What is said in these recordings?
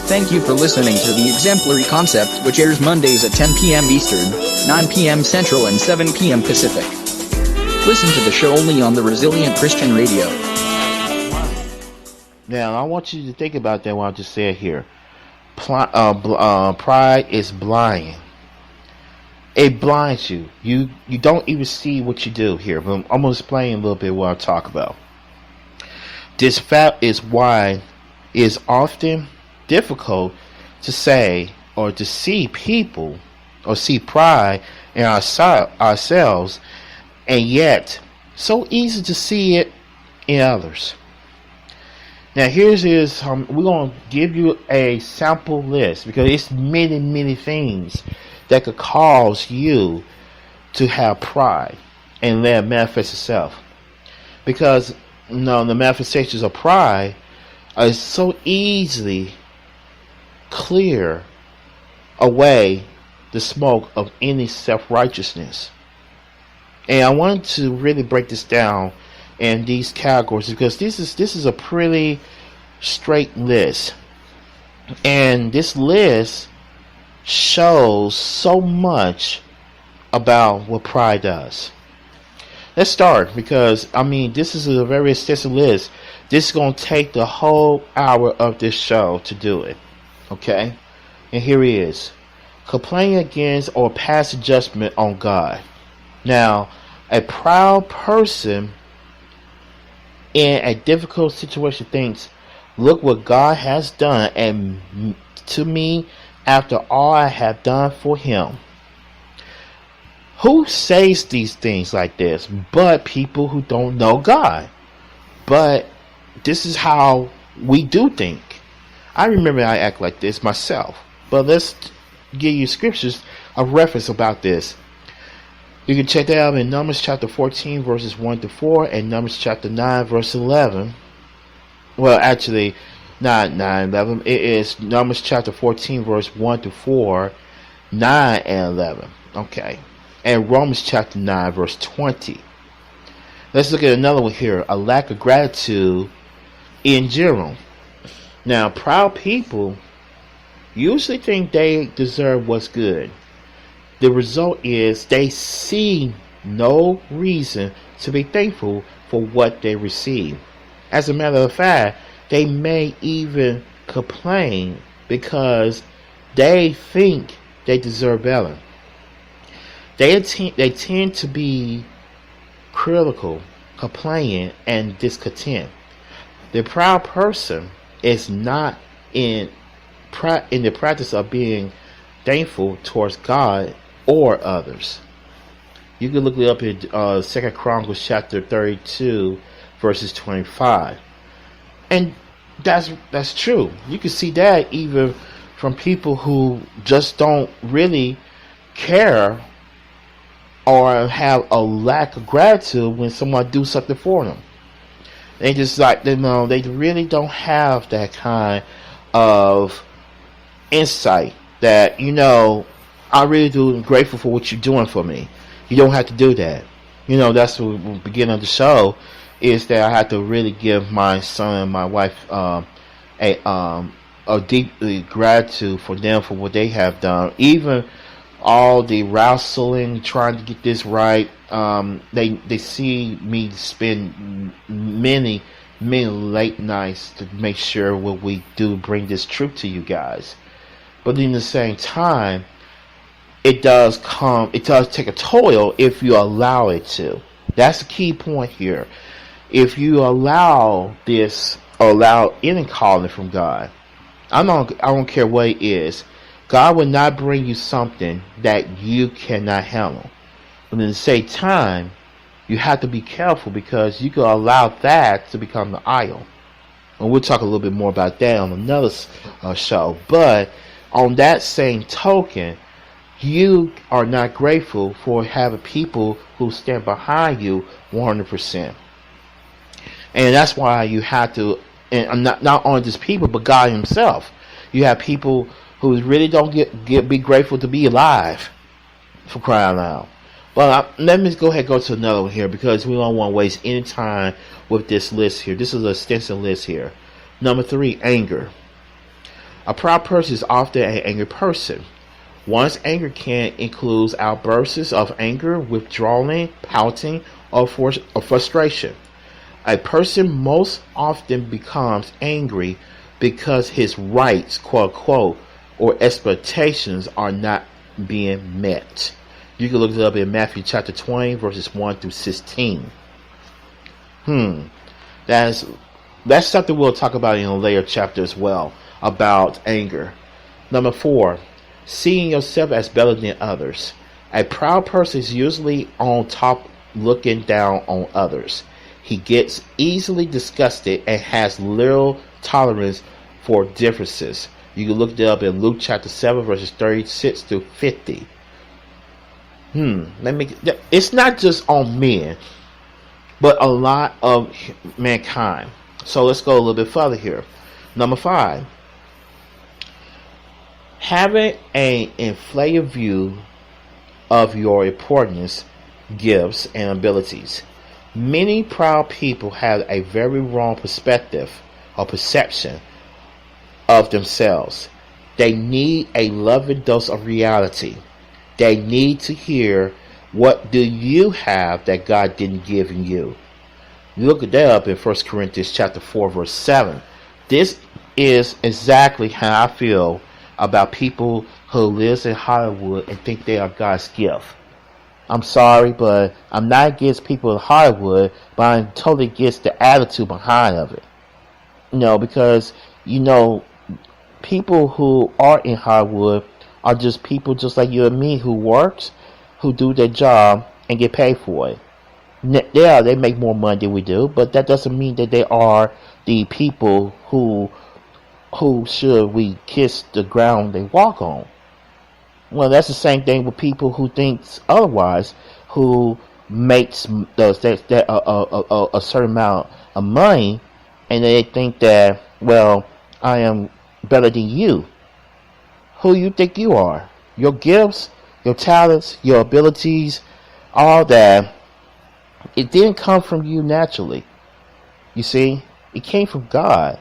Thank you for listening to The Exemplary Concept, which airs Mondays at 10 p.m. Eastern, 9 p.m. Central, and 7 p.m. Pacific. Listen to the show only on the Resilient Christian Radio. Now, I want you to think about that what I just said here. Pride is blind. It blinds you. You don't even see what you do here. But I'm going to explain a little bit what I talk about. This fact is why it is often difficult to say or to see people or see pride in ourselves, and yet so easy to see it in others. Now we're going to give you a sample list because it's many things that could cause you to have pride and let it manifest itself. Because the manifestations of pride are so easily clear away the smoke of any self-righteousness. And I want to really break this down in these categories because this is a pretty straight list. And this list shows so much about what pride does. Let's start because this is a very extensive list. This is going to take the whole hour of this show to do it. Okay? And here it is. Complaining against or pass judgment on God. Now, a proud person in a difficult situation thinks, look what God has done and to me after all I have done for him. Who says these things like this but people who don't know God? But this is how we do think. I remember I act like this myself. But let's give you scriptures of reference about this. You can check that out in Numbers chapter 14 verses 1 to 4 and Numbers chapter 9 verse 11. Well, actually, not 9, 11. It is Numbers chapter 14 verse 1 to 4, 9 and 11. Okay. And Romans chapter 9 verse 20. Let's look at another one here. A lack of gratitude in general. Now, proud people usually think they deserve what's good. The result is they see no reason to be thankful for what they receive. As a matter of fact, they may even complain because they think they deserve better. They tend to be critical, complaining, and discontent. The proud person is not in the practice of being thankful towards God or others. You can look it up in 2 Chronicles chapter 32 verses 25. And that's true. You can see that even from people who just don't really care or have a lack of gratitude when someone do something for them. They just they really don't have that kind of insight that, I really do grateful for what you're doing for me. You don't have to do that. That's what the beginning of the show is, that I have to really give my son and my wife a deep gratitude for them for what they have done. Even all the wrestling, trying to get this right, they see me spend many late nights to make sure what we do bring this truth to you guys. But in the same time, it does take a toil if you allow it to. That's the key point here. If you allow this, or allow any calling from God, I don't care what it is, God will not bring you something that you cannot handle. But at the same time, you have to be careful because you can allow that to become the idol. And we'll talk a little bit more about that on another show. But on that same token, you are not grateful for having people who stand behind you 100%. And that's why you have to, and not only just people, but God himself. You have people who really don't be grateful to be alive, for crying out. But let me go ahead and go to another one here because we don't want to waste any time with this list here. This is an extensive list here. Number 3, anger. A proud person is often an angry person. One's anger can include outbursts of anger, withdrawing, pouting, or frustration. A person most often becomes angry because his rights, quote unquote, or expectations are not being met. You can look it up in Matthew chapter 20, verses 1 through 16. That's something we'll talk about in a later chapter as well, about anger. Number 4, seeing yourself as better than others. A proud person is usually on top, looking down on others. He gets easily disgusted and has little tolerance for differences. You can look it up in Luke chapter 7, verses 36 to 50. It's not just on men, but a lot of mankind. So let's go a little bit further here. Number 5, having an inflated view of your importance, gifts, and abilities. Many proud people have a very wrong perspective or perception of themselves. They need a loving dose of reality. They need to hear, what do you have that God didn't give you? Look that up in 1 Corinthians chapter 4, verse 7. This is exactly how I feel about people who live in Hollywood and think they are God's gift. I'm sorry, but I'm not against people in Hollywood, but I'm totally against the attitude behind of it. Because, people who are in Hollywood are just people just like you and me who works, who do their job and get paid for it. Yeah, they make more money than we do, but that doesn't mean that they are the people who should we kiss the ground they walk on. Well, that's the same thing with people who thinks otherwise, who makes a certain amount of money, and they think that, well, I am better than you. Who you think you are? Your gifts, your talents, your abilities, all that, it didn't come from you naturally. You see, it came from God.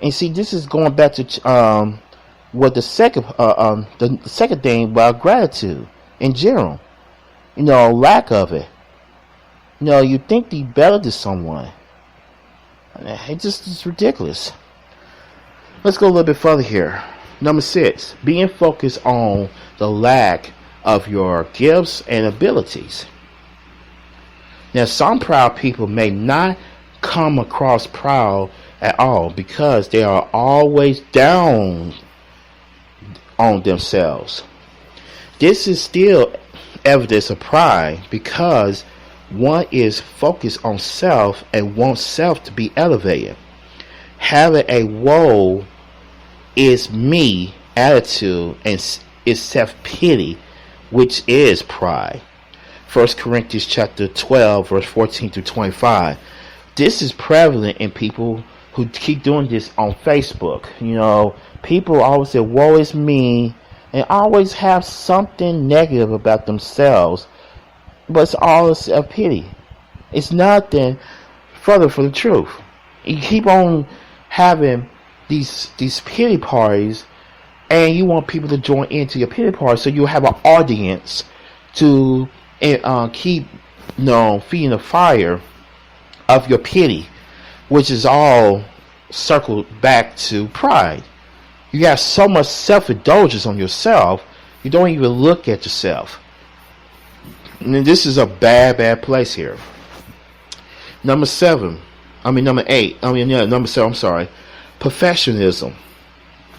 And see, this is going back to what the second thing about gratitude in general. Lack of it. You think you're better than someone. It's ridiculous. Let's go a little bit further here. Number 6, being focused on the lack of your gifts and abilities. Now, some proud people may not come across proud at all because they are always down on themselves. This is still evidence of pride because one is focused on self and wants self to be elevated. Having a woe is me attitude and is self-pity, which is pride. 1 Corinthians chapter 12, verse 14 to 25. This is prevalent in people who keep doing this on Facebook. People always say, woe is me, and always have something negative about themselves, but it's all self-pity. It's nothing further from the truth. You keep on having these pity parties, and you want people to join into your pity party, so you have an audience to keep feeding the fire of your pity, which is all circled back to pride. You have so much self-indulgence on yourself, you don't even look at yourself. And this is a bad place here. Number 7, number 7, I'm sorry. Perfectionism.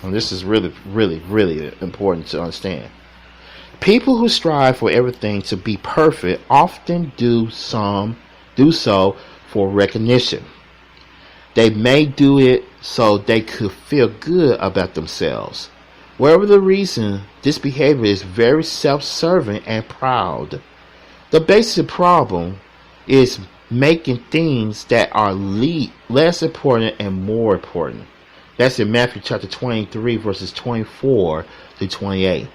And this is really, really, really important to understand. People who strive for everything to be perfect often do so for recognition. They may do it so they could feel good about themselves. Whatever the reason, this behavior is very self-serving and proud. The basic problem is making things that are less important and more important. That's in Matthew chapter 23, verses 24 to 28.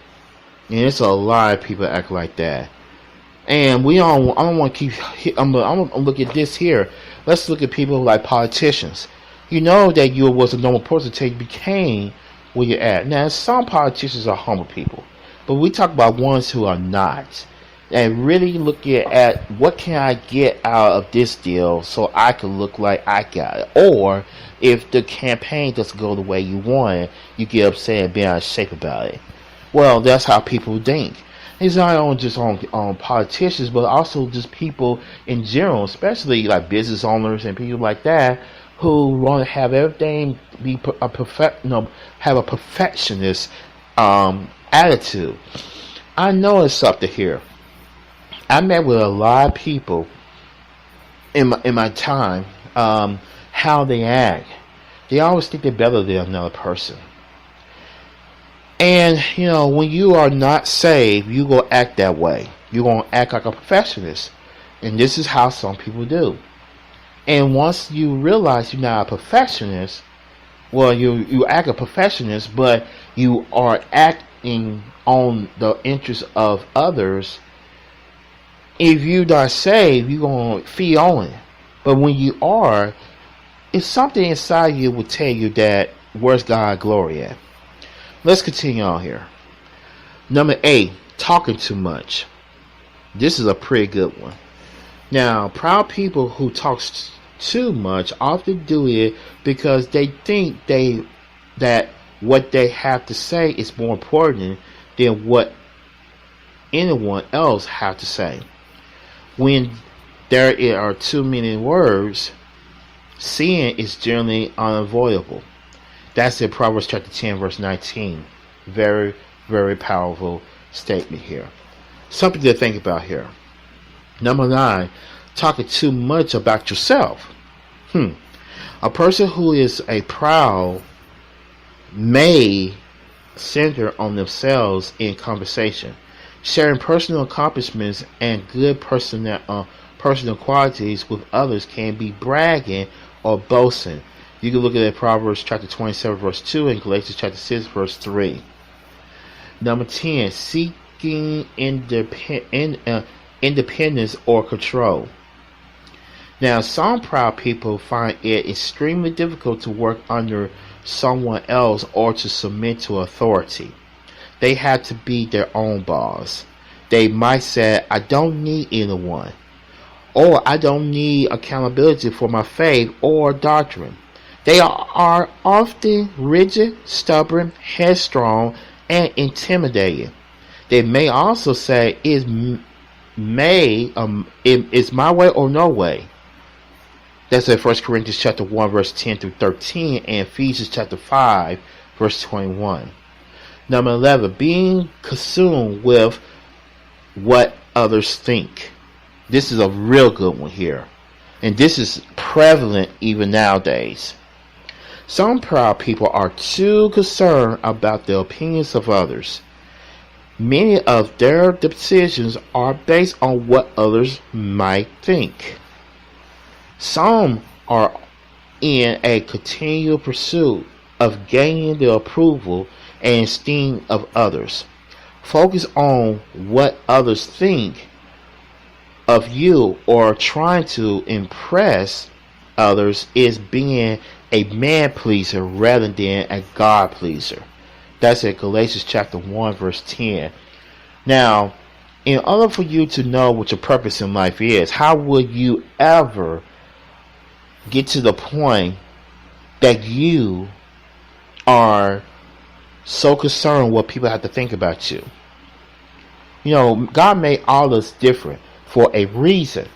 And it's a lot of people act like that. And I don't want to keep, I'm going to look at this here. Let's look at people like politicians. You know that you was a normal person until you became where you're at. Now, some politicians are humble people, but we talk about ones who are not. And really looking at what can I get out of this deal so I can look like I got it. Or if the campaign doesn't go the way you want it, you get upset and be out of shape about it. Well, that's how people think. It's not only just on politicians, but also just people in general, especially like business owners and people like that who want to have everything be have a perfectionist attitude. I noticed something here. I met with a lot of people in my time, how they act. They always think they're better than another person. And, when you are not saved, you going to act that way. You're going to act like a perfectionist. And this is how some people do. And once you realize you're not a perfectionist, well, you act a perfectionist, but you are acting on the interests of others. If you're not saved, you're going to feed on it. But when you are, it's something inside you will tell you that where's God's glory at. Let's continue on here. Number 8, talking too much. This is a pretty good one. Now, proud people who talk too much often do it because they think that what they have to say is more important than what anyone else have to say. When there are too many words, sin is generally unavoidable. That's in Proverbs chapter 10, verse 19. Very, very powerful statement here. Something to think about here. Number 9, talking too much about yourself. A person who is a proud may center on themselves in conversation. Sharing personal accomplishments and good personal qualities with others can be bragging or boasting. You can look at Proverbs chapter 27, verse 2 and Galatians chapter 6, verse 3. Number 10, seeking independence or control. Now, some proud people find it extremely difficult to work under someone else or to submit to authority. They have to be their own boss. They might say, I don't need anyone, or I don't need accountability for my faith or doctrine. They are often rigid, stubborn, headstrong, and intimidating. They may also say, it's my way or no way. That's in 1 Corinthians chapter 1, verse 10 through 13, and Ephesians chapter 5, verse 21. Number 11, being consumed with what others think. This is a real good one here. And this is prevalent even nowadays. Some proud people are too concerned about the opinions of others. Many of their decisions are based on what others might think. Some are in a continual pursuit of gaining the approval and esteem of others. Focus on what others think of you or trying to impress others is being a man pleaser rather than a God pleaser. That's in Galatians chapter 1, verse 10. Now, in order for you to know what your purpose in life is, how will you ever get to the point that you are so concerned what people have to think about you? God made all of us different for a reason,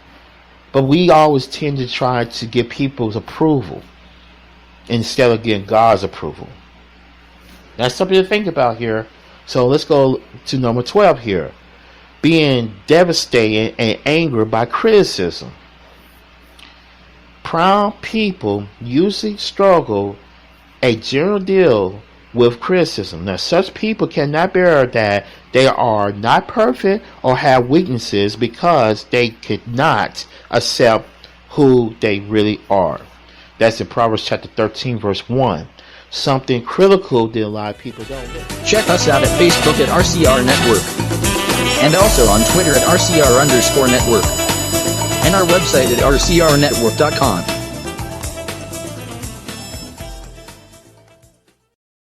but we always tend to try to get people's approval instead of getting God's approval. That's something to think about here. So let's go to number 12 here. Being devastated and angered by criticism. Proud people usually struggle a general deal with criticism. Now, such people cannot bear that they are not perfect or have weaknesses because they could not accept who they really are. That's in Proverbs chapter 13, verse 1. Something critical that a lot of people don't know. Check us out at Facebook at RCR Network. And also on Twitter at RCR_network. And our website at rcrnetwork.com.